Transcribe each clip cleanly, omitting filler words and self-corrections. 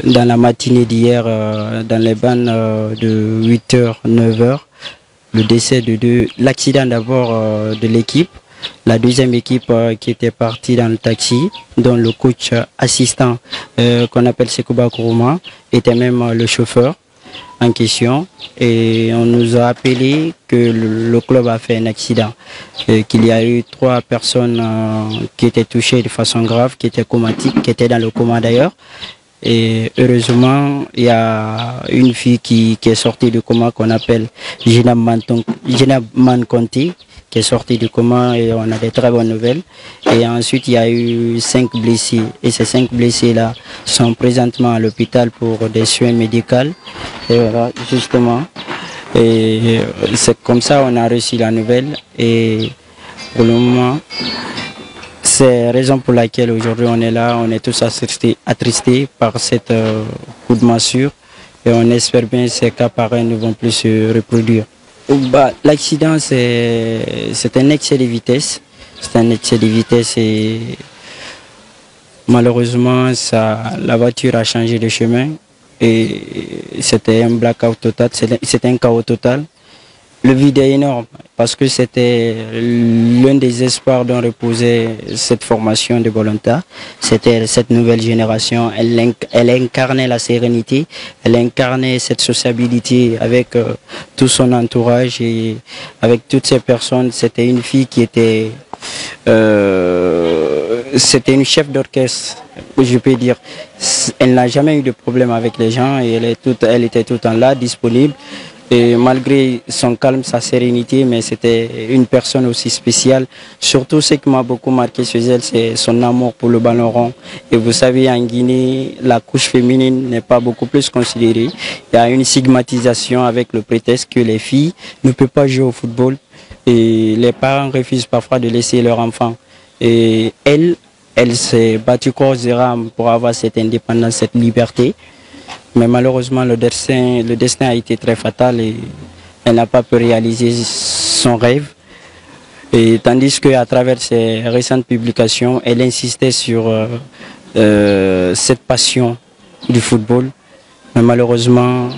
dans la matinée d'hier, dans les bandes de 8h, 9h, le décès de l'accident d'abord de l'équipe, la deuxième équipe qui était partie dans le taxi, dont le coach assistant qu'on appelle Sekouba Kourouma était même le chauffeur en question, et on nous a appelé que le club a fait un accident, qu'il y a eu 3 personnes qui étaient touchées de façon grave, qui étaient comatiques, qui étaient dans le coma d'ailleurs. Et heureusement, il y a une fille qui est sortie du coma qu'on appelle Gina Manconti, qui est sortie du coma, et on a des très bonnes nouvelles. Et ensuite, il y a eu 5 blessés. Et ces 5 blessés-là sont présentement à l'hôpital pour des soins médicaux. Et voilà, justement. Et c'est comme ça qu'on a reçu la nouvelle. Et pour le moment, c'est la raison pour laquelle aujourd'hui on est là, on est tous attristés par cette coup de massue, et on espère bien que ces cas pareils ne vont plus se reproduire. L'accident, c'est un excès de vitesse. C'est un excès de vitesse, et malheureusement la voiture a changé de chemin et c'était un blackout total, c'était un chaos total. Le vide est énorme parce que c'était l'un des espoirs dont reposait cette formation de volontaires. C'était cette nouvelle génération. Elle incarnait la sérénité, elle incarnait cette sociabilité avec tout son entourage et avec toutes ces personnes. C'était une fille qui était... c'était une chef d'orchestre, je peux dire. Elle n'a jamais eu de problème avec les gens et elle était tout le temps là, disponible. Et malgré son calme, sa sérénité, mais c'était une personne aussi spéciale. Surtout ce qui m'a beaucoup marqué chez elle, c'est son amour pour le ballon rond. Et vous savez, en Guinée, la couche féminine n'est pas beaucoup plus considérée. Il y a une stigmatisation avec le prétexte que les filles ne peuvent pas jouer au football. Et les parents refusent parfois de laisser leur enfant. Et elle s'est battue corps et âme pour avoir cette indépendance, cette liberté. Mais malheureusement, le destin a été très fatal et elle n'a pas pu réaliser son rêve. Et tandis qu'à travers ses récentes publications, elle insistait sur cette passion du football. Mais malheureusement,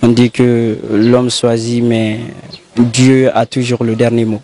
on dit que l'homme choisit, mais Dieu a toujours le dernier mot.